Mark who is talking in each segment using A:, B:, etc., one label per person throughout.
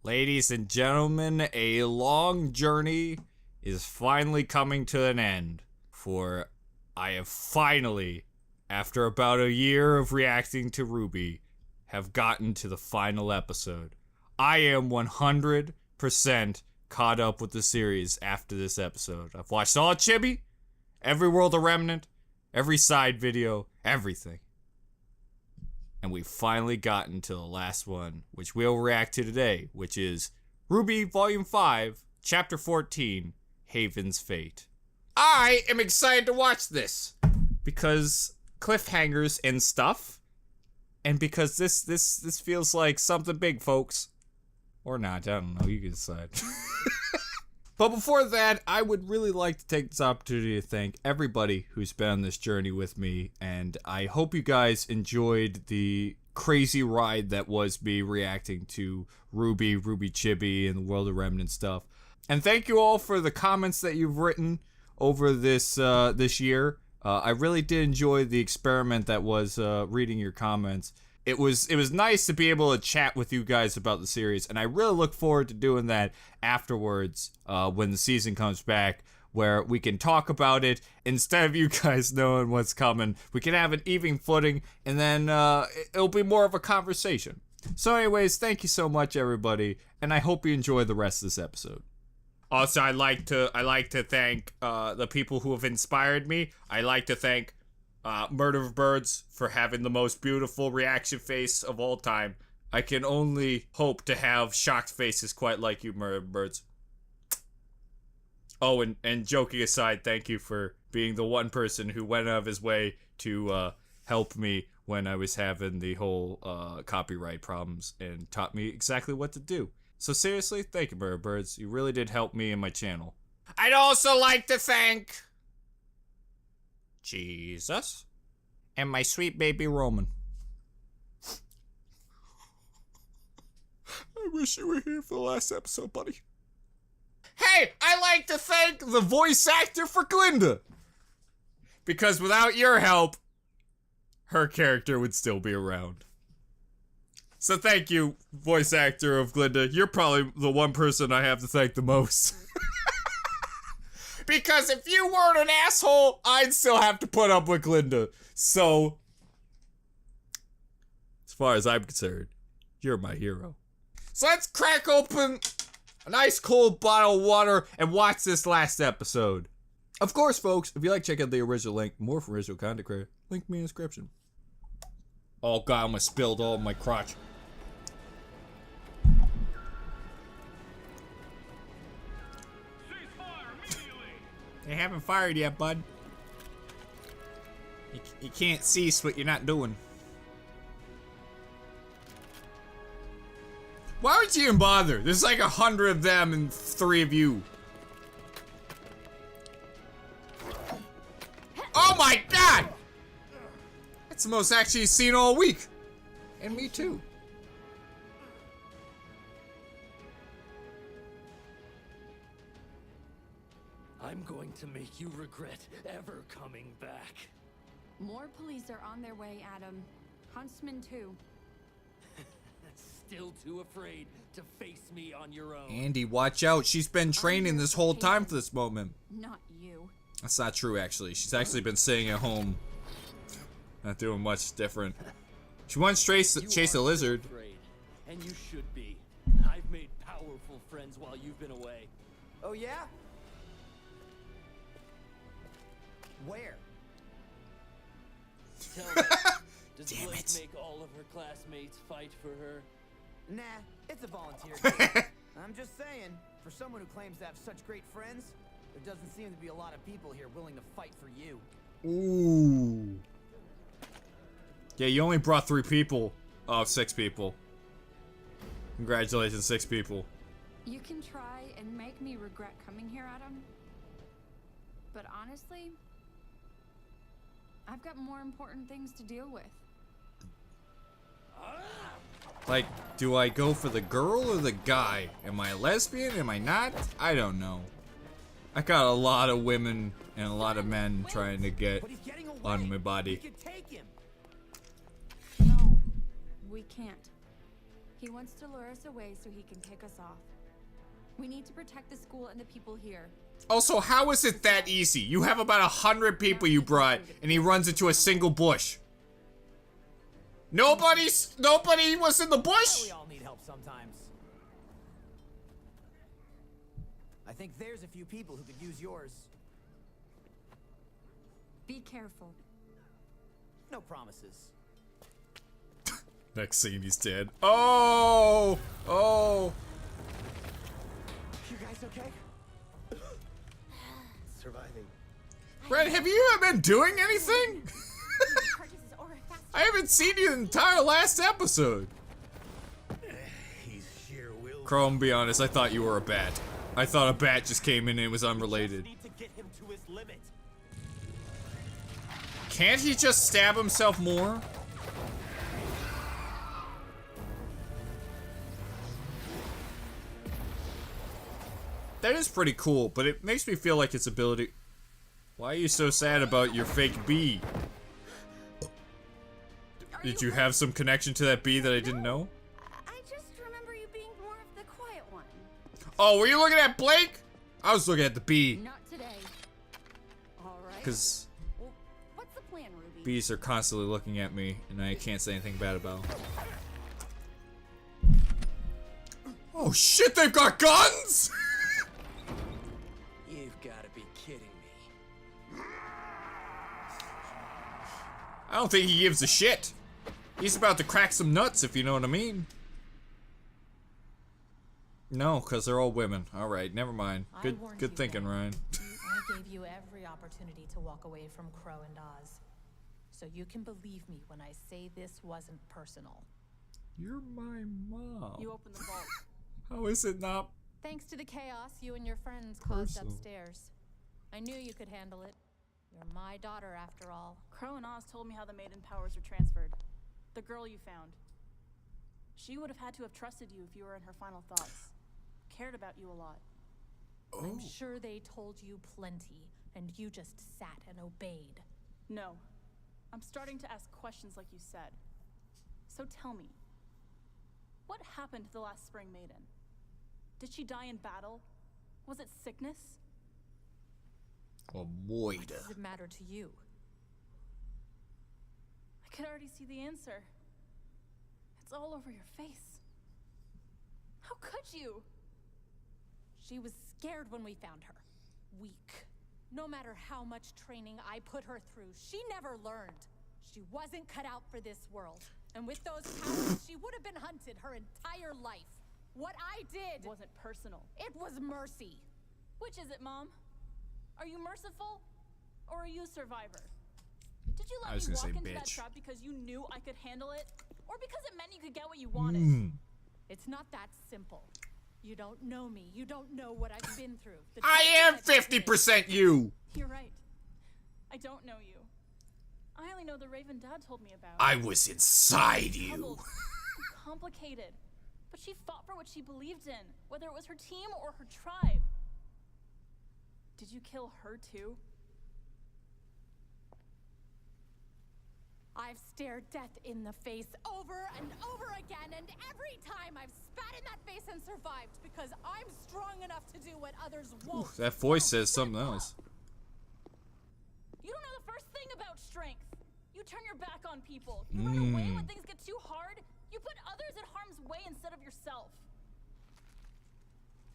A: Ladies and gentlemen, a long journey is finally coming to an end. For I have finally, after about a year of reacting to RWBY, have gotten to the final episode. I am 100% caught up with the series after this episode. I've watched all of Chibi, every World of Remnant, every side video, everything. And we've finally gotten to the last one, which we'll react to today, which is RWBY Volume 5, Chapter 14, Haven's Fate. I am excited to watch this because cliffhangers and stuff, and because this feels like something big, folks. Or not, I don't know, you can decide. But before that, I would really like to take this opportunity to thank everybody who's been on this journey with me, and I hope you guys enjoyed the crazy ride that was me reacting to RWBY Chibi, and the World of Remnant stuff. And thank you all for the comments that you've written over this year. I really did enjoy the experiment that was reading your comments. It was nice to be able to chat with you guys about the series, and I really look forward to doing that afterwards when the season comes back, where we can talk about it instead of you guys knowing what's coming. We can have an even footing, and then it'll be more of a conversation. So anyways, thank you so much, everybody, and I hope you enjoy the rest of this episode. Also, I like to thank the people who have inspired me. I like to thank Murder of Birds for having the most beautiful reaction face of all time. I can only hope to have shocked faces quite like you, Murder of Birds. Oh, and joking aside, thank you for being the one person who went out of his way to help me when I was having the whole copyright problems and taught me exactly what to do. So seriously, thank you, Murder of Birds. You really did help me and my channel. I'd also like to thank Jesus and my sweet baby Roman. I wish you were here for the last episode, buddy. Hey, I like to thank the voice actor for Glinda, because without your help, her character would still be around. So thank you, voice actor of Glinda. You're probably the one person I have to thank the most. Because if you weren't an asshole, I'd still have to put up with Glinda. So, as far as I'm concerned, you're my hero. So let's crack open a nice cold bottle of water and watch this last episode. Of course, folks, if you like, check out the original link. More for original content creator. Link in the description. Oh god, I almost spilled all my crotch. They haven't fired yet, bud. You can't cease what you're not doing. Why would you even bother? There's like 100 of them and 3 of you. Oh my god! That's the most action you've seen all week. And me too.
B: I'm going to make you regret ever coming back.
C: More police are on their way, Adam. Huntsman too.
B: Still too afraid to face me on your own.
A: Andy, watch out. She's been training this whole time for this moment.
C: Not you.
A: That's not true, actually. She's actually been sitting at home. Not doing much different. She once chased a lizard.
B: Afraid, and you should be. I've made powerful friends while you've been away.
D: Oh yeah? Where?
B: Tell me, does
A: Damn
B: Bliss
A: it.
B: make all of her classmates fight for her?
D: Nah, it's a volunteer group. I'm just saying, for someone who claims to have such great friends, there doesn't seem to be a lot of people here willing to fight for you.
A: Ooh. Yeah, you only brought 3 people. Oh, 6 people. Congratulations, 6 people.
C: You can try and make me regret coming here, Adam. But honestly, I've got more important things to deal with.
A: Like, do I go for the girl or the guy? Am I a lesbian? Am I not? I don't know. I got a lot of women and a lot of men trying to get
D: But he's getting away.
A: on my body.
D: We can take him.
C: No, we can't. He wants to lure us away so he can pick us off. We need to protect the school and the people here.
A: Also, how is it that easy? You have about 100 people you brought, and he runs into a single bush. Nobody was in the bush?
D: We all need help sometimes. I think there's a few people who could use yours.
C: Be careful.
D: No promises.
A: Next scene, he's dead. Oh! Oh!
D: You guys okay?
E: Surviving.
A: Red, have you been doing anything? I haven't seen you the entire last episode.
E: He's sheer will.
A: Chrome, be honest, I thought you were a bat. I thought a bat just came in and it was unrelated.
B: Need to get him to his limit.
A: Can't he just stab himself more? That is pretty cool, but it makes me feel like its ability... Why are you so sad about your fake bee? Did you have some connection to that bee that I didn't know?
C: I just remember you being more of the quiet one.
A: Oh, were you looking at Blake? I was looking at the bee.
C: Not today. All right.
A: Because
C: Well, what's the plan, Ruby?
A: bees are constantly looking at me, and I can't say anything bad about them. Oh shit, they've got guns!
B: You've got to be kidding me.
A: I don't think he gives a shit. He's about to crack some nuts, if you know what I mean. No, because they're all women. Alright, never mind. Good thinking, Ryan.
F: I gave you every opportunity to walk away from Crow and Oz. So you can believe me when I say this wasn't personal.
A: You're my mom.
F: You opened the vault.
A: How is it not?
F: Thanks to the chaos you and your friends caused
A: Personal.
F: upstairs. I knew you could handle it. You're my daughter, after all.
G: Crow and Oz told me how the maiden powers were transferred. The girl you found. She would have had to have trusted you if you were in her final thoughts. Cared about you a lot.
F: I'm sure they told you plenty, and you just sat and obeyed.
G: No. I'm starting to ask questions like you said. So tell me, what happened to the last spring maiden? Did she die in battle? Was it sickness?
A: Oh, boy.
F: Does it matter to you?
G: I could already see the answer. It's all over your face. How could you?
F: She was scared when we found her. Weak. No matter how much training I put her through, she never learned. She wasn't cut out for this world. And with those powers, she would have been hunted her entire life. What I did
G: Wasn't personal.
F: it was mercy.
G: Which is it, Mom? Are you merciful? Or are you a survivor? Did you
A: I
G: let
A: was
G: me
A: gonna
G: walk
A: say
G: into that
A: bitch.
G: trap because you knew I could handle it? Or because it meant you could get what you wanted?
F: It's not that simple. You don't know me. You don't know what I've been through. The
A: I am
F: choices I've made.
A: 50% you.
G: You're right. I don't know you. I only know the Raven Dad told me about.
A: I was inside you.
G: Troubled, complicated. But she fought for what she believed in, whether it was her team or her tribe. Did you kill her too?
F: I've stared death in the face over and over again, and every time I've spat in that face and survived because I'm strong enough to do what others won't.
A: That voice says something else.
G: You don't know the first thing about strength. You turn your back on people. You run away when things get too hard. You put others in harm's way instead of yourself.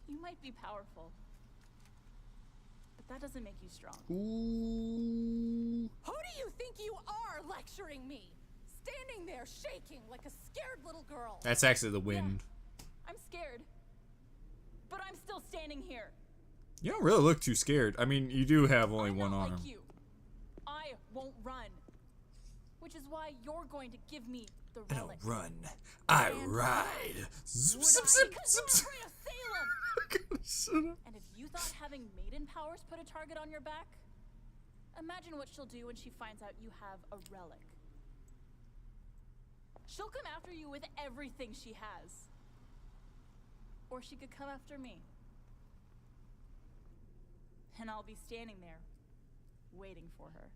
G: You might be powerful, but that doesn't make you strong.
A: Ooh.
F: Who do you think you are lecturing me? Standing there shaking like a scared little girl.
A: That's actually the wind.
G: I'm scared, but I'm still standing here.
A: You don't really look too scared. I mean, you do have only
G: I'm
A: one
G: not
A: arm.
G: like you. I won't run. Which is why you're going to give me the
A: I don't
G: relic.
A: run. I ride. Zip,
G: Would
A: zip,
G: I?
A: zip,
G: Because
A: zip,
G: you're
A: zip.
G: afraid of Salem.
A: Shut up.
G: And if you thought having maiden powers put a target on your back, imagine what she'll do when she finds out you have a relic. She'll come after you with everything she has. Or she could come after me. And I'll be standing there, waiting for her.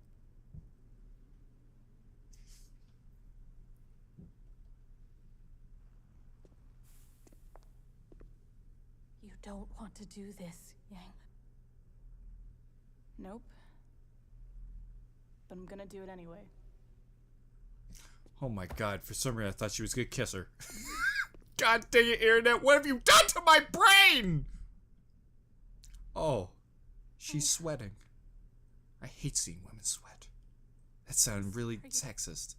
F: don't want to do this, Yang.
G: Nope. But I'm gonna do it anyway.
A: Oh my god, for some reason I thought she was gonna kiss her. God dang it, internet, what have you done to my brain? Oh, she's sweating. I hate seeing women sweat. That sounded really sexist.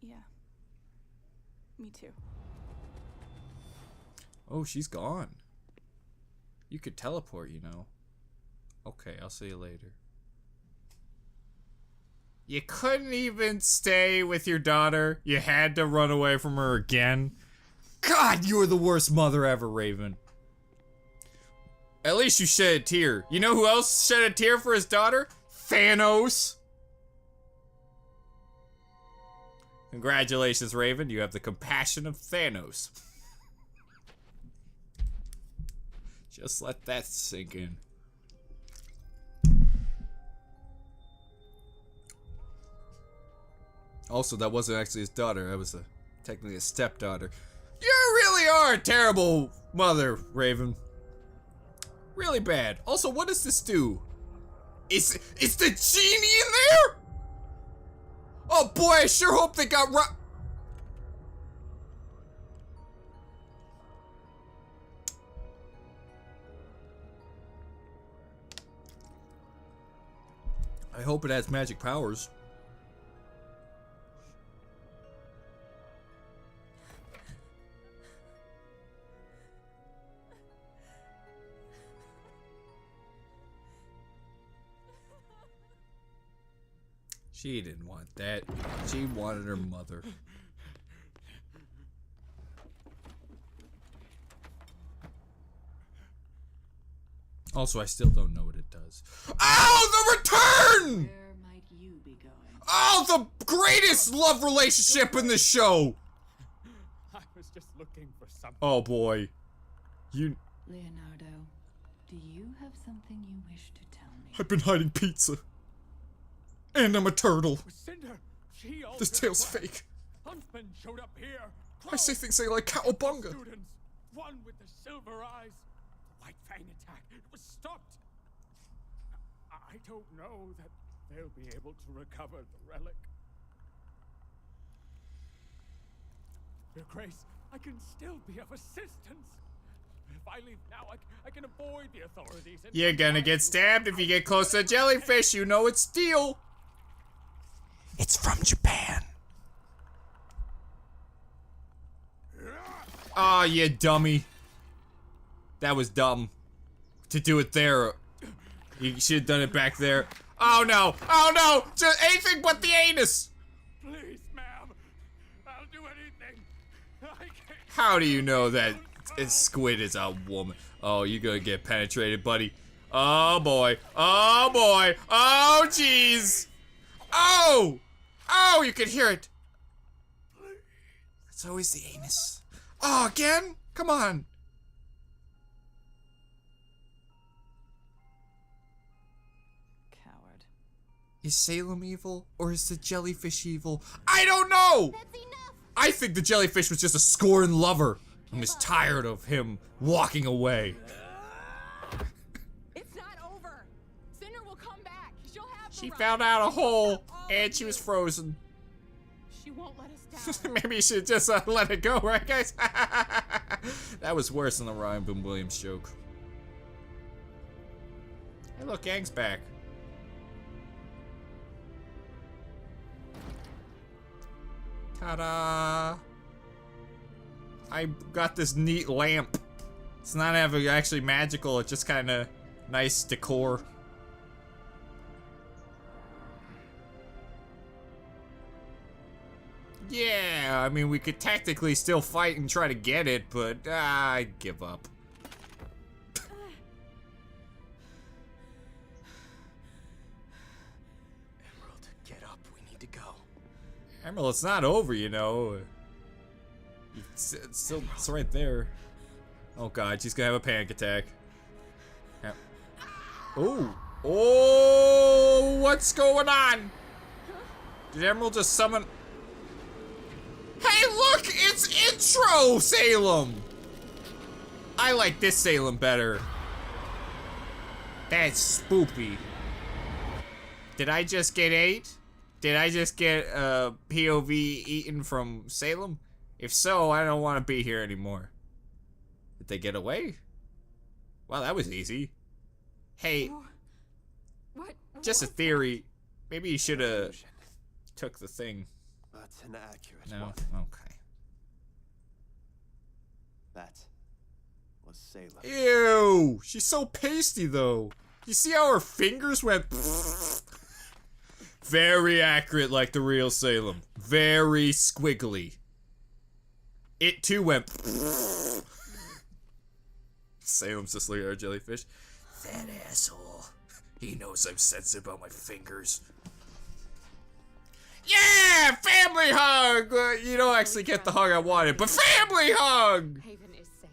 G: Yeah. Me too.
A: Oh, she's gone. You could teleport, you know. Okay, I'll see you later. You couldn't even stay with your daughter. You had to run away from her again. God, you're the worst mother ever, Raven. At least you shed a tear. You know who else shed a tear for his daughter? Thanos. Congratulations, Raven. You have the compassion of Thanos. Just let that sink in. Also, that wasn't actually his daughter. That was technically a stepdaughter. You really are a terrible mother, Raven. Really bad. Also, what does this do? Is the genie in there? Oh boy, I sure hope they got I hope it has magic powers. She didn't want that. She wanted her mother. Also, I still don't know what it does. Oh, the return!
H: Where might you be going?
A: Oh, the greatest love relationship in the show!
B: I was just looking for something.
A: Oh boy. You...
H: Leonardo, do you have something you wish to tell me?
A: I've been hiding pizza. And I'm a turtle.
B: Cinder, she
A: This tale's fake.
B: Huntsman showed up here.
A: I say things like cowabunga.
B: Students, one with the silver eyes. The White Fang attack. It was stopped. I don't know that they'll be able to recover the relic. Your Grace, I can still be of assistance. If I leave now, I can avoid the authorities. And
A: You're gonna get stabbed if you get close to a jellyfish. You know it's steel. It's from Japan. Ah, you dummy. That was dumb. To do it there. You should have done it back there. Oh no! Oh no! Just anything but the anus!
B: please, ma'am, I'll do anything. I can't.
A: How do you know that squid is a woman? Oh, you're gonna get penetrated, buddy. Oh boy. Oh boy. Oh jeez. Oh! Oh, you can hear it. It's always the anus. Oh, again? Come on.
H: Coward.
A: Is Salem evil or is the jellyfish evil? I don't know!
F: That's enough!
A: I think the jellyfish was just a scorned lover. I'm just tired of him walking away.
C: It's not over. Cinder will come back. She'll have
A: She
C: the
A: found
C: right.
A: out a hole
C: All
A: and
C: of
A: she
C: you.
A: was frozen.
C: She won't let us down.
A: Maybe you should just let it go, right, guys? That was worse than the Ryan Boom Williams joke. Hey, look, Gang's back. Ta-da! I got this neat lamp. It's not actually magical, it's just kind of nice decor. Yeah, I mean, we could technically still fight and try to get it, but I give up.
E: Emerald, get up. We need to go.
A: Emerald, it's not over, you know. It's right there. Oh god, she's gonna have a panic attack. Yeah. Oh! Oh! What's going on? Did Emerald just summon? Hey, look! It's Retro Salem! I like this Salem better. That's spoopy. Did I just get 8? Did I just get POV eaten from Salem? If so, I don't want to be here anymore. Did they get away? Wow, that was easy. Hey,
C: What?
A: just a theory. Maybe you should have took the thing.
E: That's an accurate
A: No?
E: one.
A: Okay.
E: That was Salem.
A: Ew! She's so pasty though. You see how her fingers went? Very accurate like the real Salem. Very squiggly. It too went. Salem's just like our jellyfish. That asshole. He knows I'm sensitive about my fingers. Yeah! Family hug! You don't actually get the hug I wanted, but family hug!
C: Haven is safe.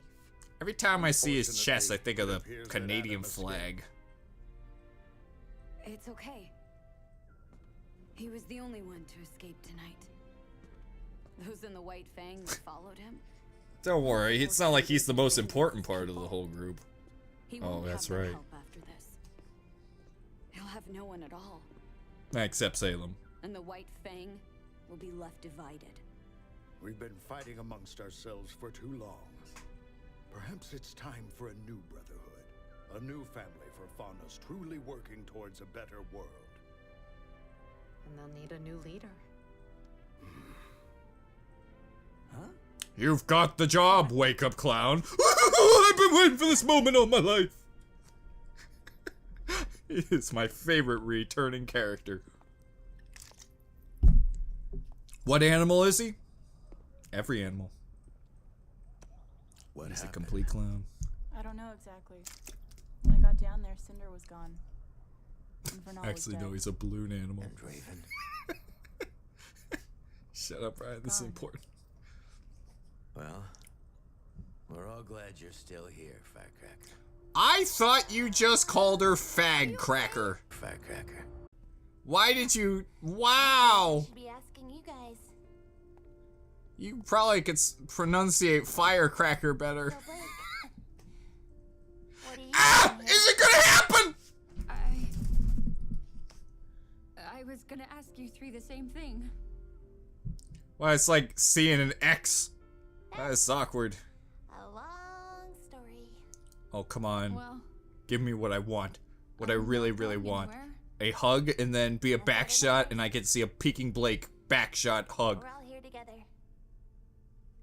A: Every time I see his chest, I think of the Canadian flag.
H: It's okay. He was the only one to escape tonight. Those in the White Fang that followed him.
A: Don't worry, it's not like he's the most important part of the whole group.
H: He
A: Oh,
H: won't
A: that's
H: have their
A: right.
H: help after this. He'll have no one at all,
A: Except Salem.
H: and the White Fang will be left divided.
B: We've been fighting amongst ourselves for too long. Perhaps it's time for a new brotherhood. A new family for Fauna's truly working towards a better world.
C: And they'll need a new leader.
D: Huh?
A: You've got the job, wake up clown. I've been waiting for this moment all my life. He is my favorite returning character. What animal is he? Every animal.
E: What
A: He's a
E: happened?
A: complete clown.
G: I don't know exactly. When I got down there, Cinder was gone. And Vernal
A: Actually,
G: was
A: no,
G: dead.
A: he's a balloon animal.
E: And Raven.
A: Shut up, Ryan. This is
G: Gone.
A: important.
E: Well, we're all glad you're still here, Firecracker.
A: I thought you just called her Fag Cracker.
E: Firecracker.
A: Why did you? Wow.
I: Should be asking you guys.
A: You probably could pronunciate firecracker better.
I: So, Blake, what are you
A: Ah!
I: doing here?
A: Is it gonna happen?
C: I was gonna ask you three the same thing.
A: Well, it's like seeing an X. That is awkward.
I: A long story.
A: Oh, come on.
C: Well,
A: Give me what I want. What I
C: I'm
A: really,
C: not
A: really
C: going
A: want.
C: anywhere.
A: A hug and then be a back shot and I get to see a peeking Blake back shot hug.
I: We're all here together.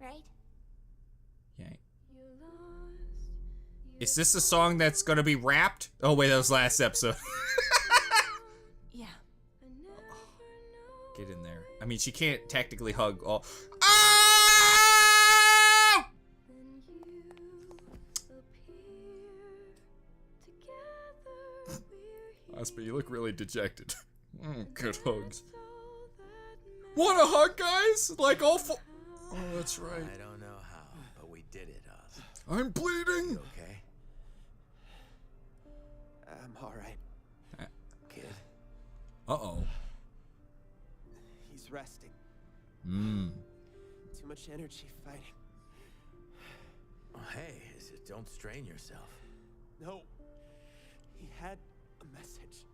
I: Right?
A: Yeah. Is this a song that's gonna be rapped? Oh wait, that was last episode.
G: Yeah.
A: Get in there. I mean, she can't technically hug all. Oh! Oscar, you look really dejected. Good hugs. Want a hug, guys? Like all four. Oh, that's right.
E: I don't know how, but we did it, Oz.
A: I'm bleeding.
E: You okay? I'm alright. Kid.
A: Uh-oh.
E: He's resting. Too much energy fighting. Oh, hey, don't strain yourself. No. He had a message.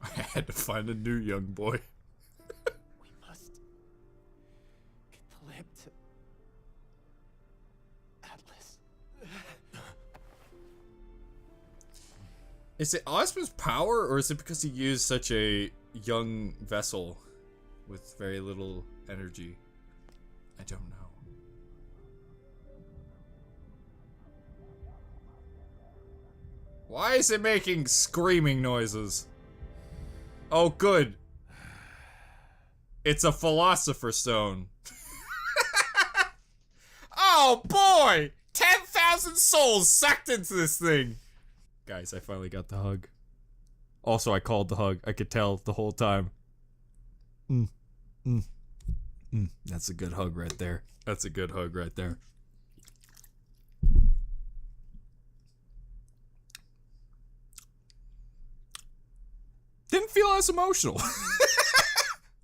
A: I had to find a new young boy.
E: We must get the lamp to Atlas.
A: Is it Ozma's power, or is it because he used such a young vessel with very little energy? I don't know. Why is it making screaming noises? Oh, good. It's a philosopher's stone. Oh boy! 10,000 souls sucked into this thing! Guys, I finally got the hug. Also, I called the hug. I could tell the whole time. That's a good hug right there. That's a good hug right there. Didn't feel as emotional.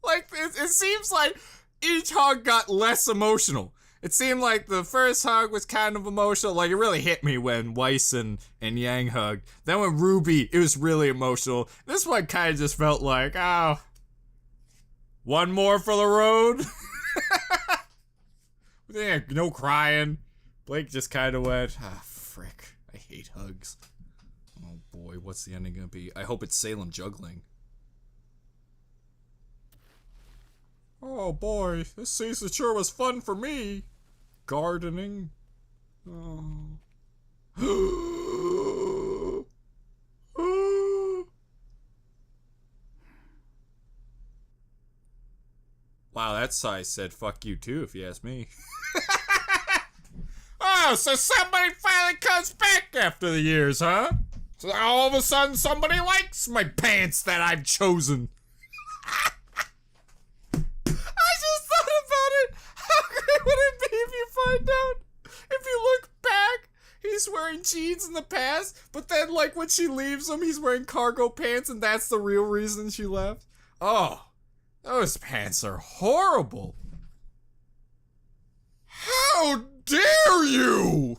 A: Like, it seems like each hug got less emotional. It seemed like the first hug was kind of emotional. Like, it really hit me when Weiss and Yang hugged. Then when RWBY, it was really emotional. This one kind of just felt like, oh, one more for the road. Yeah, no crying. Blake just kind of went, ah, frick. I hate hugs. Oh boy, what's the ending gonna be? I hope it's Salem juggling. Oh boy, this season sure was fun for me. Gardening. Oh. Wow, that sigh said fuck you too, if you ask me. Oh, so somebody finally comes back after the years, huh? So all of a sudden somebody likes my pants that I've chosen. I just thought about it. How great would it be if you find out, if you look back, he's wearing jeans in the past, but then like when she leaves him, he's wearing cargo pants and that's the real reason she left? Oh, those pants are horrible. How dare you?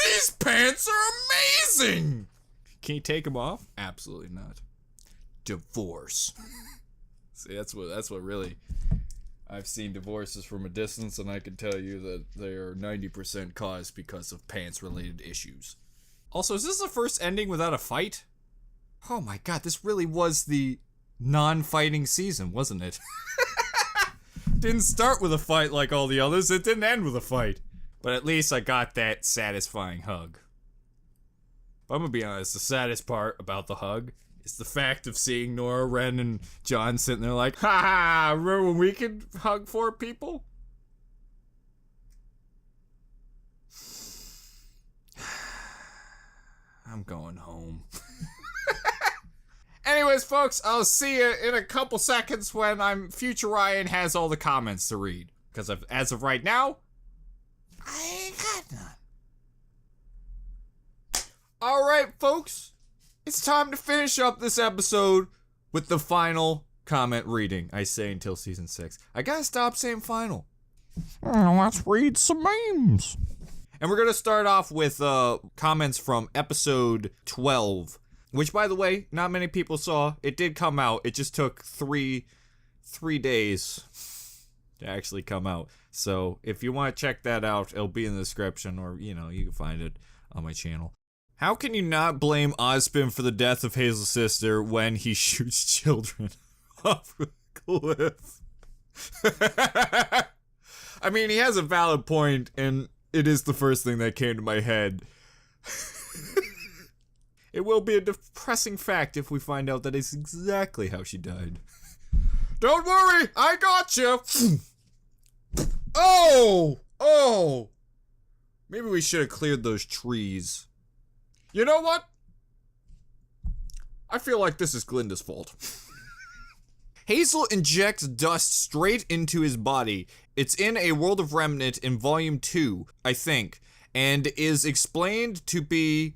A: These pants are amazing. Can you take them off? Absolutely not. Divorce. See, that's what really, I've seen divorces from a distance, and I can tell you that they are 90% caused because of pants-related issues. Also, is this the first ending without a fight? Oh my god, this really was the non-fighting season, wasn't it? Didn't start with a fight like all the others, it didn't end with a fight. But at least I got that satisfying hug. But I'm gonna be honest, the saddest part about the hug is the fact of seeing Nora, Ren, and John sitting there like, ha ha, remember when we could hug 4 people? I'm going home. Anyways, folks, I'll see you in a couple seconds when Future Ryan has all the comments to read. Because as of right now, I ain't got none. Alright, folks. It's time to finish up this episode with the final comment reading. I say until season 6. I gotta stop saying final. Let's read some memes. And we're gonna start off with comments from episode 12. Which, by the way, not many people saw. It did come out. It just took three days to actually come out. So if you want to check that out, it'll be in the description, or, you know, you can find it on my channel. How can you not blame Ozpin for the death of Hazel's sister when he shoots children off a cliff? I mean, he has a valid point, and it is the first thing that came to my head. It will be a depressing fact if we find out that it's exactly how she died. Don't worry, I got you. Oh! Maybe we should have cleared those trees. You know what? I feel like this is Glinda's fault. Hazel injects dust straight into his body. It's in A World of Remnant in Volume 2, I think, and is explained to be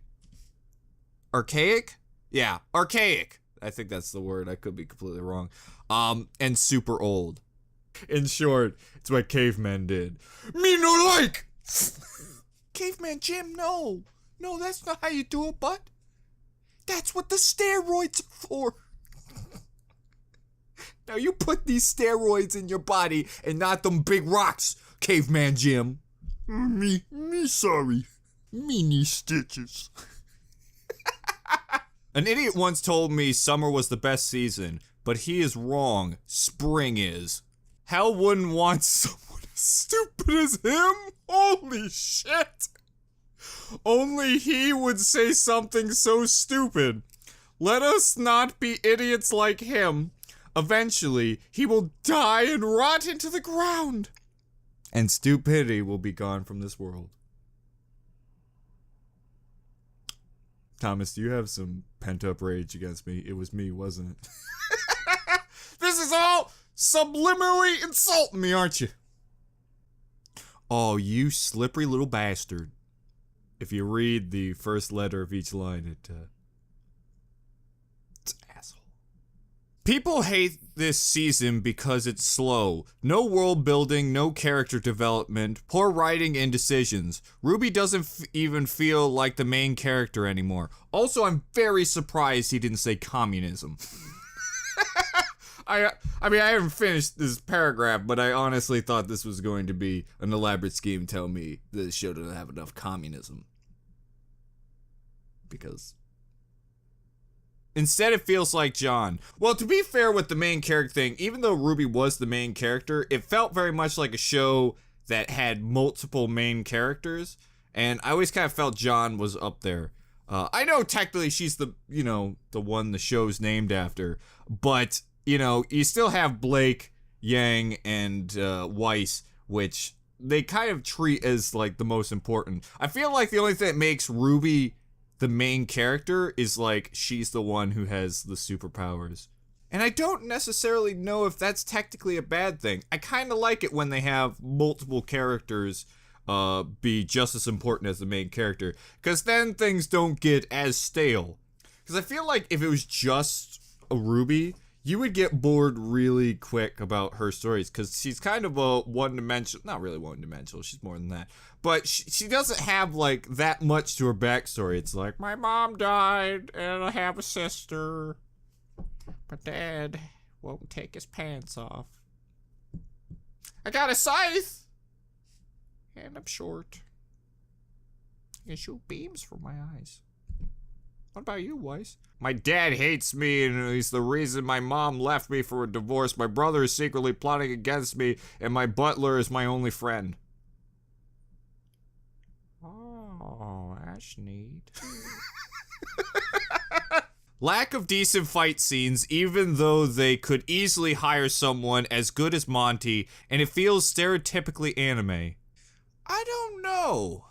A: archaic? Yeah, archaic. I think that's the word. I could be completely wrong. And super old. In short, it's what cavemen did. Me no like! Caveman Jim, no. No, that's not how you do it, bud. That's what the steroids are for. Now you put these steroids in your body and not them big rocks, Caveman Jim. Me sorry. Me need stitches. An idiot once told me summer was the best season, but he is wrong. Spring is. Hell wouldn't want someone as stupid as him? Holy shit! Only he would say something so stupid. Let us not be idiots like him. Eventually, he will die and rot into the ground. And stupidity will be gone from this world. Thomas, do you have some pent-up rage against me? It was me, wasn't it? This is all subliminally insulting me, aren't you? Oh, you slippery little bastard. If you read the first letter of each line, it's asshole. People hate this season because it's slow. No world building, no character development, poor writing and decisions. RWBY doesn't even feel like the main character anymore. Also, I'm very surprised he didn't say communism. I mean, I haven't finished this paragraph, but I honestly thought this was going to be an elaborate scheme to tell me the show doesn't have enough communism. Because instead, it feels like John. Well, to be fair with the main character thing, even though RWBY was the main character, it felt very much like a show that had multiple main characters, and I always kind of felt John was up there. I know technically she's the one the show's named after, but, you still have Blake, Yang, and Weiss, which they kind of treat as, like, the most important. I feel like the only thing that makes RWBY the main character is, like, she's the one who has the superpowers. And I don't necessarily know if that's technically a bad thing. I kind of like it when they have multiple characters be just as important as the main character, because then things don't get as stale. Because I feel like if it was just a RWBY, you would get bored really quick about her stories, because she's kind of a one-dimensional, not really one-dimensional, she's more than that, but she doesn't have, like, that much to her backstory. It's like, my mom died, and I have a sister, but Dad won't take his pants off. I got a scythe, and I'm short. I can shoot beams from my eyes. What about you, Weiss? My dad hates me, and he's the reason my mom left me for a divorce. My brother is secretly plotting against me, and my butler is my only friend. Oh, that's neat. Lack of decent fight scenes, even though they could easily hire someone as good as Monty, and it feels stereotypically anime. I don't know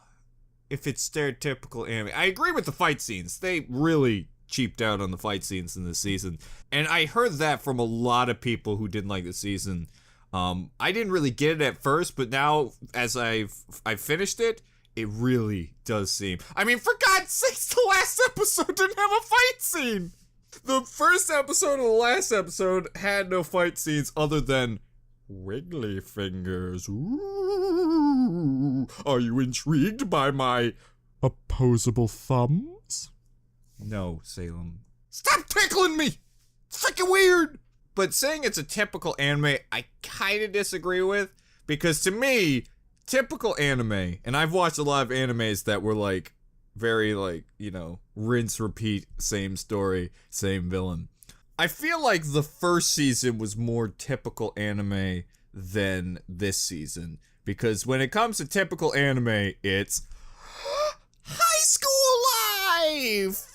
A: if it's stereotypical anime. I agree with the fight scenes. They really cheaped out on the fight scenes in this season. And I heard that from a lot of people who didn't like the season. I didn't really get it at first, but now as I've finished it, it really does seem. I mean, for God's sakes, the last episode didn't have a fight scene! The first episode of the last episode had no fight scenes other than wiggly fingers. Ooh, are you intrigued by my opposable thumbs? No, Salem. Stop tickling me! It's freaking weird! But saying it's a typical anime, I kinda disagree with, because to me, typical anime, and I've watched a lot of animes that were like, very like, rinse, repeat, same story, same villain. I feel like the first season was more typical anime than this season, because when it comes to typical anime, it's high school life!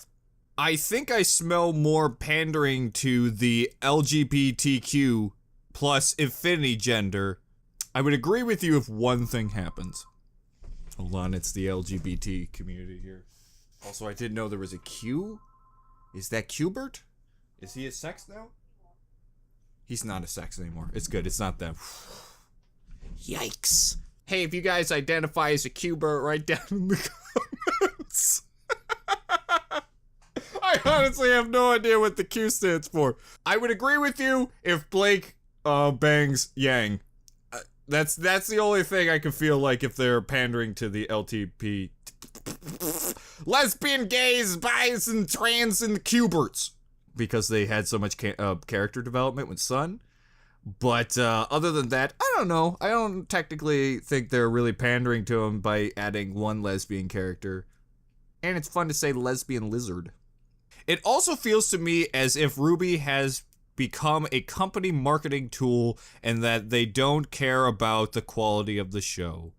A: I think I smell more pandering to the LGBTQ plus infinity gender. I would agree with you if one thing happens. Hold on, it's the LGBT community here. Also, I didn't know there was a Q. Is that Qbert? Is he a sex now? He's not a sex anymore. It's good, it's not them. Yikes. Hey, if you guys identify as a Qbert, write down in the comments. I honestly have no idea what the Q stands for. I would agree with you if Blake bangs Yang. That's the only thing I can feel like if they're pandering to the LTP. Lesbian, gays, bis, and trans, and Qberts. Because they had so much character development with Sun. But other than that, I don't know. I don't technically think they're really pandering to him by adding one lesbian character. And it's fun to say lesbian lizard. It also feels to me as if RWBY has become a company marketing tool and that they don't care about the quality of the show.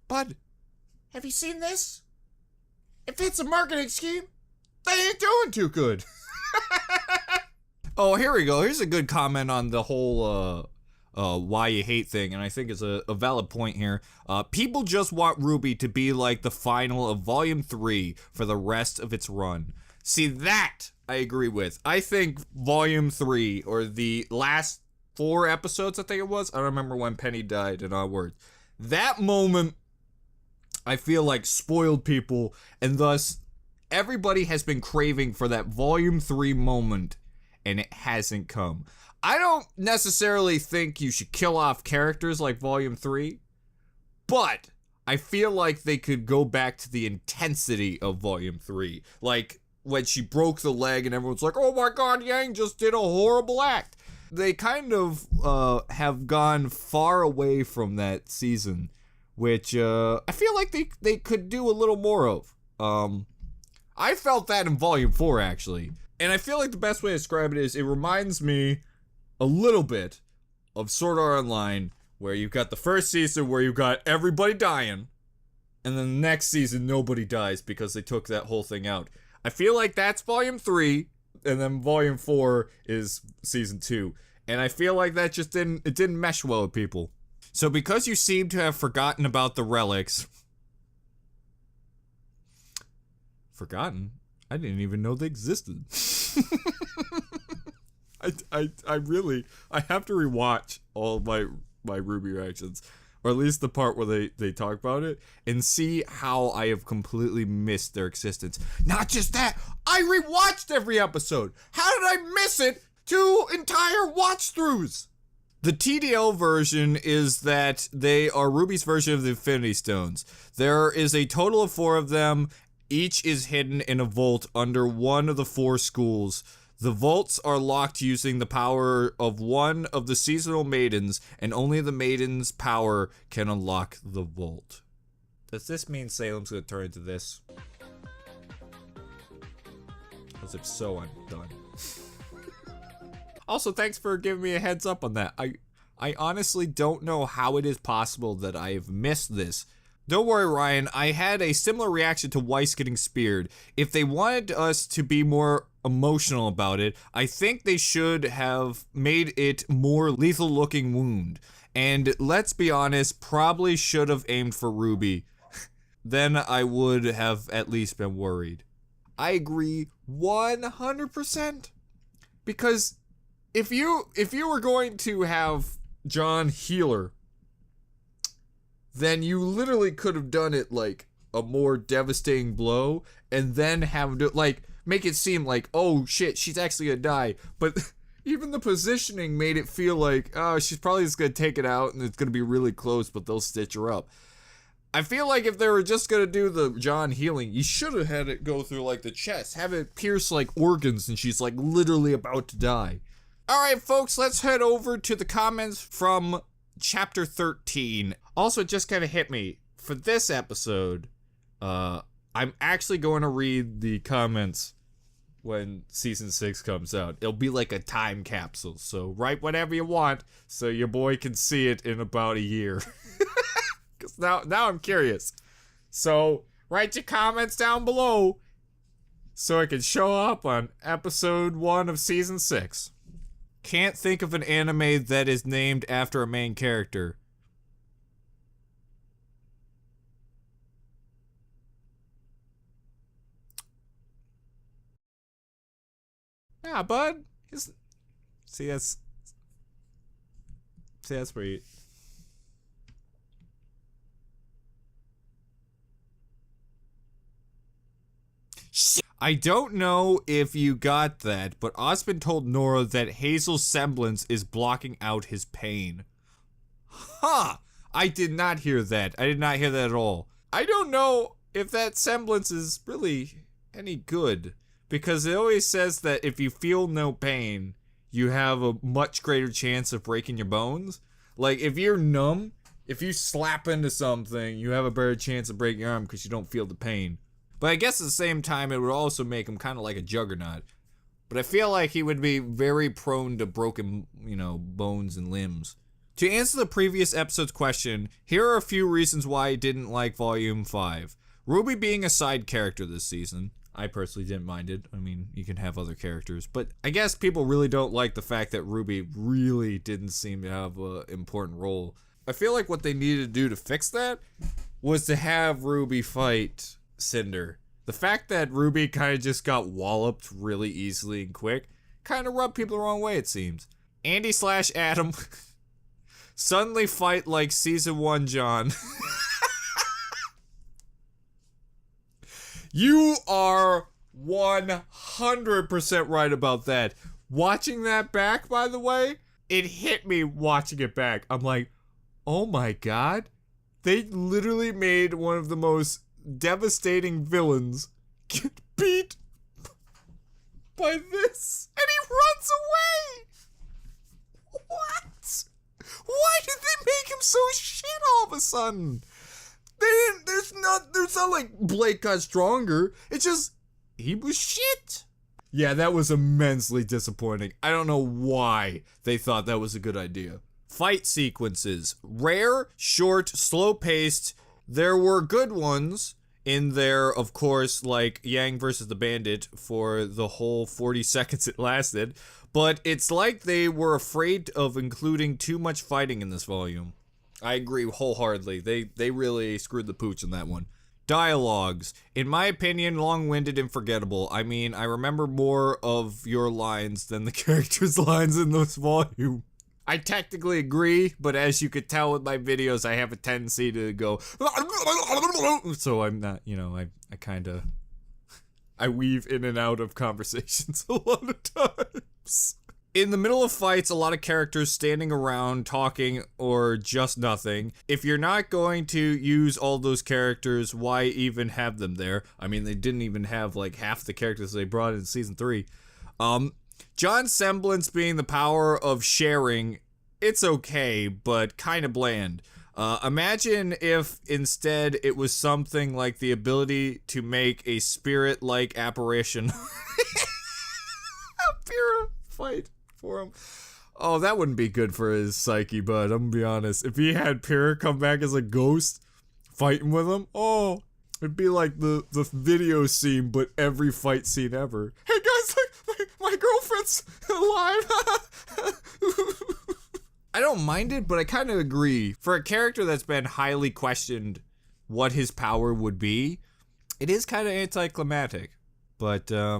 A: Bud, have you seen this? If it's a marketing scheme, they ain't doing too good. Oh, here we go. Here's a good comment on the whole why you hate thing, and I think it's a valid point here. People just want RWBY to be like the final of Volume 3 for the rest of its run. See, that I agree with. I think Volume 3, or the last 4 episodes, I think it was. I don't remember when Penny died in Onward. That moment, I feel like spoiled people, and thus everybody has been craving for that Volume 3 moment. and it hasn't come. I don't necessarily think you should kill off characters like Volume 3, but I feel like they could go back to the intensity of Volume 3. Like, when she broke the leg and everyone's like, oh my god, Yang just did a horrible act. They kind of have gone far away from that season, which I feel like they could do a little more of. I felt that in Volume 4, actually. And I feel like the best way to describe it is it reminds me a little bit of Sword Art Online, where you've got the first season where you've got everybody dying, and then the next season nobody dies because they took that whole thing out. I feel like that's Volume 3, and then Volume 4 is Season 2. And I feel like that just didn't mesh well with people. So because you seem to have forgotten about the relics... Forgotten? I didn't even know they existed. I really have to rewatch all my RWBY reactions, or at least the part where they talk about it, and see how I have completely missed their existence. Not just that, I rewatched every episode. How did I miss it 2 entire watch-throughs? The TDL version is that they are RWBY's version of the Infinity Stones. There is a total of 4 of them. Each is hidden in a vault under one of the 4 schools. The vaults are locked using the power of one of the seasonal maidens, and only the maiden's power can unlock the vault. Does this mean Salem's gonna turn into this? Because if so, I'm done. Also, thanks for giving me a heads up on that. I honestly don't know how it is possible that I've missed this. Don't worry, Ryan, I had a similar reaction to Weiss getting speared. If they wanted us to be more emotional about it, I think they should have made it more lethal looking wound. And let's be honest, probably should have aimed for RWBY. Then I would have at least been worried. I agree 100%. Because if you were going to have John Healer, then you literally could have done it like a more devastating blow, and then have to like make it seem like, oh shit, she's actually gonna die. But even the positioning made it feel like, oh, she's probably just gonna take it out and it's gonna be really close, but they'll stitch her up. I feel like if they were just gonna do the John healing, you should have had it go through like the chest, have it pierce like organs, and she's like literally about to die. Alright folks, let's head over to the comments from Chapter 13. Also, it just kind of hit me. For this episode, I'm actually going to read the comments when Season 6 comes out. It'll be like a time capsule, so write whatever you want so your boy can see it in about a year. Because now I'm curious. So, write your comments down below so it can show up on Episode 1 of Season 6. Can't think of an anime that is named after a main character. Yeah, bud. See, that's pretty. I don't know if you got that, but Osmond told Nora that Hazel's semblance is blocking out his pain. Huh! I did not hear that. I did not hear that at all. I don't know if that semblance is really any good, because it always says that if you feel no pain, you have a much greater chance of breaking your bones. Like, if you're numb, if you slap into something, you have a better chance of breaking your arm because you don't feel the pain. But I guess at the same time, it would also make him kind of like a juggernaut. But I feel like he would be very prone to broken, bones and limbs. To answer the previous episode's question, here are a few reasons why I didn't like Volume 5. RWBY being a side character this season. I personally didn't mind it. I mean, you can have other characters. But I guess people really don't like the fact that RWBY really didn't seem to have an important role. I feel like what they needed to do to fix that was to have RWBY fight Cinder. The fact that RWBY kind of just got walloped really easily and quick kind of rubbed people the wrong way, it seems. Andy/Adam suddenly fight like Season 1 John. You are 100% right about that. Watching that back, by the way, it hit me watching it back. I'm like, oh my god, they literally made one of the most devastating villains get beat by this, and he runs away. What? Why did they make him so shit all of a sudden? There's not like Blake got stronger. It's just, he was shit. Yeah, that was immensely disappointing. I don't know why they thought that was a good idea. Fight sequences. Rare, short, slow-paced. There were good ones in there, of course, like Yang versus the Bandit for the whole 40 seconds it lasted. But it's like they were afraid of including too much fighting in this volume. I agree wholeheartedly. They really screwed the pooch on that one. Dialogues. In my opinion, long-winded and forgettable. I mean, I remember more of your lines than the characters' lines in this volume. I technically agree, but as you could tell with my videos, I have a tendency to go, so I'm not, I kind of, I weave in and out of conversations a lot of times. In the middle of fights, a lot of characters standing around, talking, or just nothing. If you're not going to use all those characters, why even have them there? I mean, they didn't even have, like, half the characters they brought in Season 3. John's semblance being the power of sharing, it's okay, but kind of bland. Imagine if instead it was something like the ability to make a spirit-like apparition appear fight for him. Oh, that wouldn't be good for his psyche, bud. I'm gonna be honest. If he had Pyrrha come back as a ghost fighting with him, oh, it'd be like the video scene, but every fight scene ever. Hey guys, look, my girlfriend's alive. I don't mind it, but I kind of agree. For a character that's been highly questioned what his power would be, it is kind of anticlimactic. But I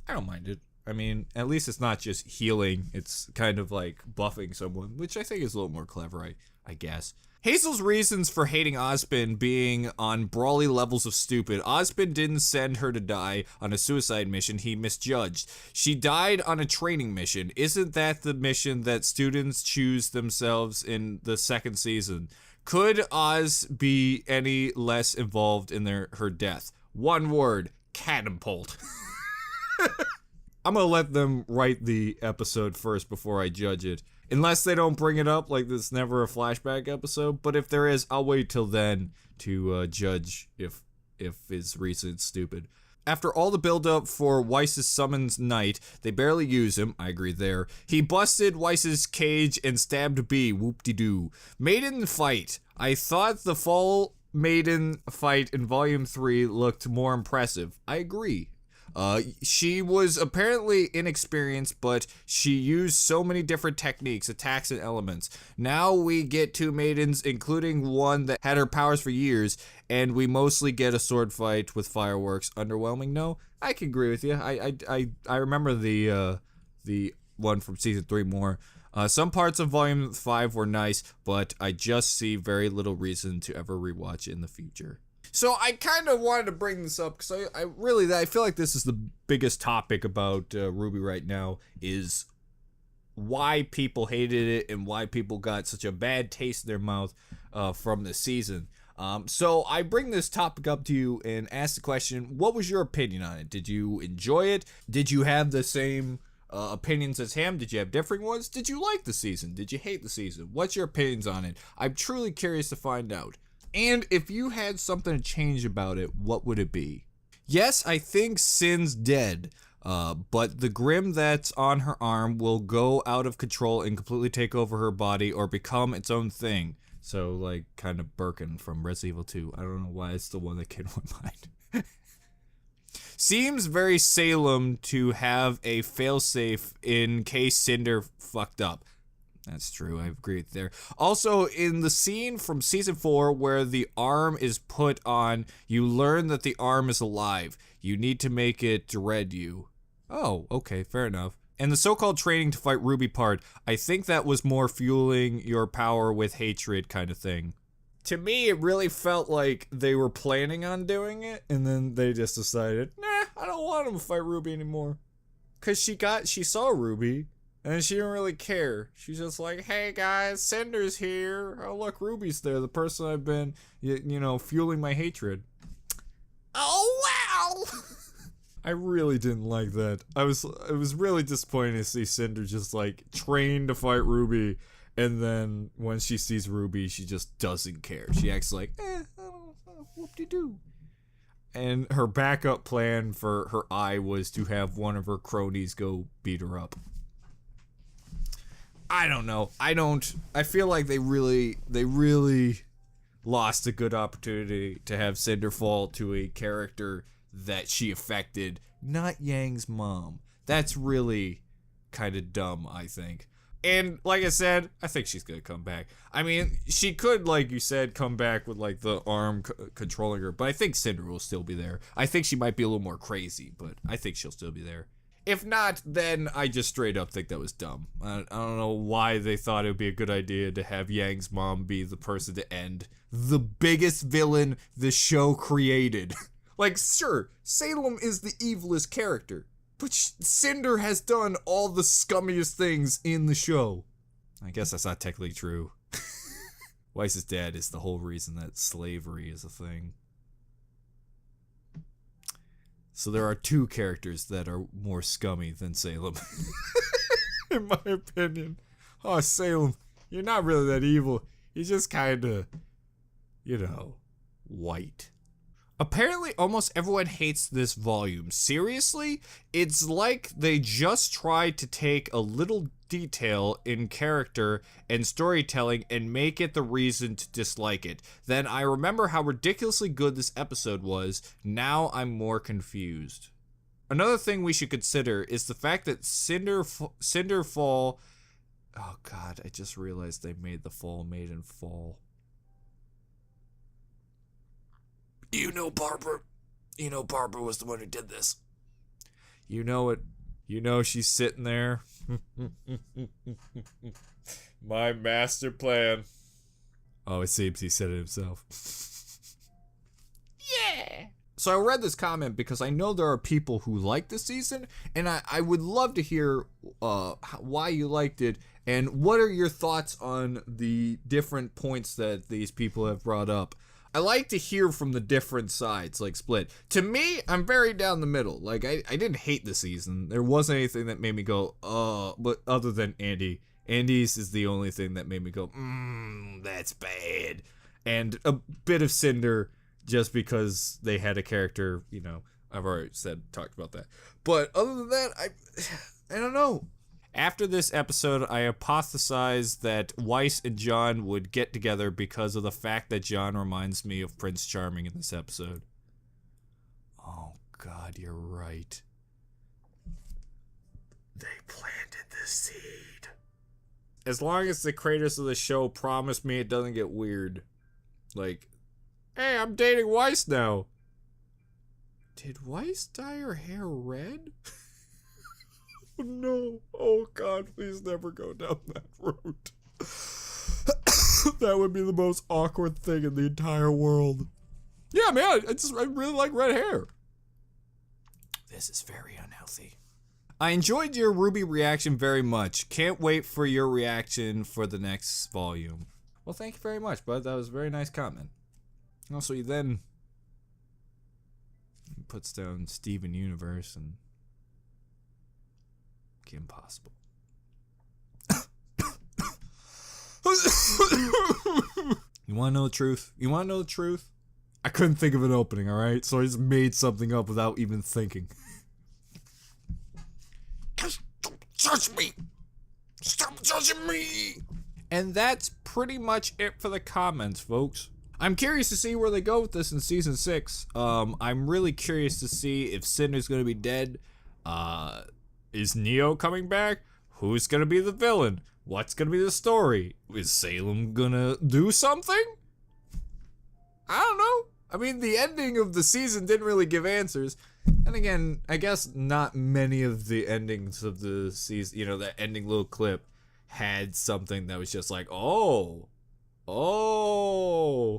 A: don't mind it. I mean, at least it's not just healing. It's kind of like buffing someone, which I think is a little more clever, I guess. Hazel's reasons for hating Ozpin being on brawly levels of stupid. Ozpin didn't send her to die on a suicide mission, he misjudged. She died on a training mission. Isn't that the mission that students choose themselves in the second season? Could Oz be any less involved in her death? One word, catapult. I'm gonna let them write the episode first before I judge it. Unless they don't bring it up, like this never a flashback episode. But if there is, I'll wait till then to judge if his reason's stupid. After all the build-up for Weiss's summons night, they barely use him. I agree there. He busted Weiss's cage and stabbed B. Whoop-de-doo. Maiden fight. I thought the Fall Maiden fight in Volume 3 looked more impressive. I agree. She was apparently inexperienced, but she used so many different techniques, attacks, and elements. Now we get two maidens, including one that had her powers for years, and we mostly get a sword fight with fireworks. Underwhelming? No, I can agree with you. I remember the one from Season 3 more. Some parts of Volume 5 were nice, but I just see very little reason to ever rewatch it in the future. So I kind of wanted to bring this up because I feel like this is the biggest topic about RWBY right now, is why people hated it and why people got such a bad taste in their mouth from this season. So I bring this topic up to you and ask the question, what was your opinion on it? Did you enjoy it? Did you have the same opinions as him? Did you have different ones? Did you like the season? Did you hate the season? What's your opinions on it? I'm truly curious to find out. And if you had something to change about it, what would it be? Yes, I think Sin's dead, but the Grim that's on her arm will go out of control and completely take over her body or become its own thing. So, like, kind of Birkin from Resident Evil 2. I don't know why it's the one that came to my mind. Seems very Salem to have a failsafe in case Cinder fucked up. That's true, I agree there. Also, in the scene from Season 4 where the arm is put on, you learn that the arm is alive. You need to make it dread you. Oh, okay, fair enough. And the so-called training to fight RWBY part, I think that was more fueling your power with hatred kind of thing. To me, it really felt like they were planning on doing it, and then they just decided, nah, I don't want them to fight RWBY anymore. Cause she saw Ruby and she didn't really care. She's just like, hey guys, Cinder's here. Oh look, Ruby's there, the person I've been, fueling my hatred. Oh wow! I really didn't like that. It was really disappointing to see Cinder just like train to fight Ruby, and then when she sees Ruby, she just doesn't care. She acts like, whoop-de-doo. And her backup plan for her eye was to have one of her cronies go beat her up. I don't know. I feel like they really lost a good opportunity to have Cinder fall to a character that she affected, not Yang's mom. That's really kind of dumb, I think. And like I said, I think she's gonna come back. I mean, she could, like you said, come back with like the arm controlling her, but I think Cinder will still be there. I think she might be a little more crazy, but I think she'll still be there. If not, then I just straight up think that was dumb. I don't know why they thought it would be a good idea to have Yang's mom be the person to end the biggest villain the show created. Like, sure, Salem is the evilest character, but Cinder has done all the scummiest things in the show. I guess that's not technically true. Weiss's dad is the whole reason that slavery is a thing. So there are two characters that are more scummy than Salem. In my opinion. Oh, Salem, you're not really that evil. You're just kinda, white. Apparently, almost everyone hates this volume. Seriously? It's like they just tried to take a little detail in character and storytelling and make it the reason to dislike it. Then I remember how ridiculously good this episode was. Now I'm more confused. Another thing we should consider is the fact that Cinder Fall... Oh god, I just realized they made the Fall Maiden fall. Barbara was the one who did this. You know it. You know she's sitting there. My master plan. Oh, it seems he said it himself. Yeah. So I read this comment because I know there are people who like the season, and I would love to hear why you liked it, and what are your thoughts on the different points that these people have brought up. I like to hear from the different sides, like split. To me, I'm very down the middle. Like, I didn't hate the season. There wasn't anything that made me go, but other than Andy. Andy's is the only thing that made me go, that's bad. And a bit of Cinder, just because they had a character, I've already talked about that. But other than that, I don't know. After this episode, I hypothesized that Weiss and John would get together because of the fact that John reminds me of Prince Charming in this episode. Oh god, you're right. They planted the seed. As long as the creators of the show promise me it doesn't get weird. Like, hey, I'm dating Weiss now. Did Weiss dye her hair red? Oh no. Oh god, please never go down that route. That would be the most awkward thing in the entire world. Yeah, man, I really like red hair. This is very unhealthy. I enjoyed your RWBY reaction very much. Can't wait for your reaction for the next volume. Well, thank you very much, bud. That was a very nice comment. Also, he then puts down Steven Universe and impossible. You wanna know the truth? I couldn't think of an opening, alright? So I just made something up without even thinking. Don't judge me! Stop judging me! And that's pretty much it for the comments, folks. I'm curious to see where they go with this in season 6. I'm really curious to see if Cinder's gonna be dead. Is Neo coming back? Who's gonna be the villain? What's gonna be the story? Is Salem gonna do something? I don't know. I mean, the ending of the season didn't really give answers. And again, I guess not many of the endings of the season, that ending little clip had something that was just like, oh,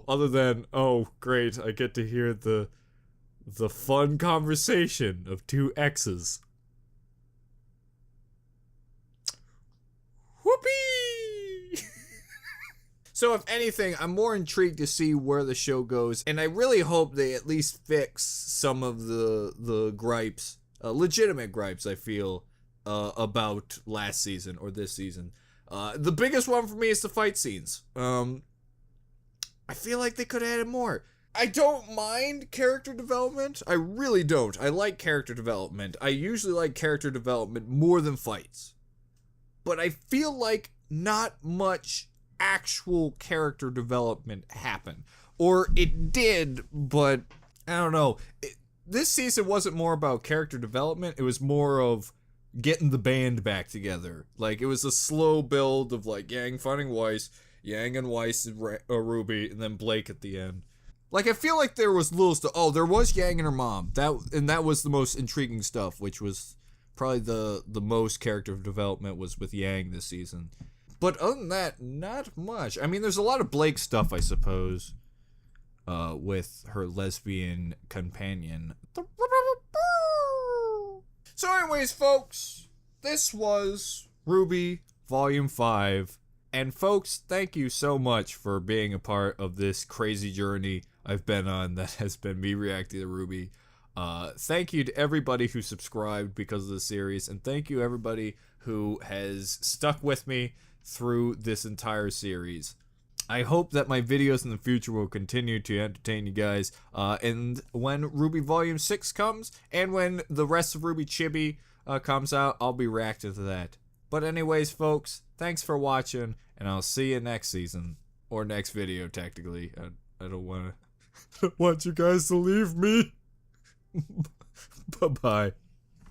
A: other than, oh, great, I get to hear the fun conversation of two exes. Whoopee! So if anything, I'm more intrigued to see where the show goes, and I really hope they at least fix some of the gripes, legitimate gripes I feel about last season or this season. The biggest one for me is the fight scenes. I feel like they could have added more. I don't mind character development. I really don't. I like character development. I usually like character development more than fights. But I feel like not much actual character development happened. Or it did, but I don't know. This season wasn't more about character development. It was more of getting the band back together. Like, it was a slow build of, like, Yang finding Weiss, Yang and Weiss and RWBY, and then Blake at the end. Like, I feel like there was little stuff. Oh, there was Yang and her mom. That was the most intriguing stuff, which was probably the most character development was with Yang this season. But other than that, not much. I mean, there's a lot of Blake stuff, I suppose, with her lesbian companion. So anyways, folks, this was RWBY Volume 5. And folks, thank you so much for being a part of this crazy journey I've been on that has been me reacting to RWBY. Thank you to everybody who subscribed because of the series, and thank you everybody who has stuck with me through this entire series. I hope that my videos in the future will continue to entertain you guys, and when RWBY Volume 6 comes, and when the rest of RWBY Chibi comes out, I'll be reacting to that. But anyways, folks, thanks for watching, and I'll see you next season, or next video, technically. I don't want you guys to leave me. Bye-bye.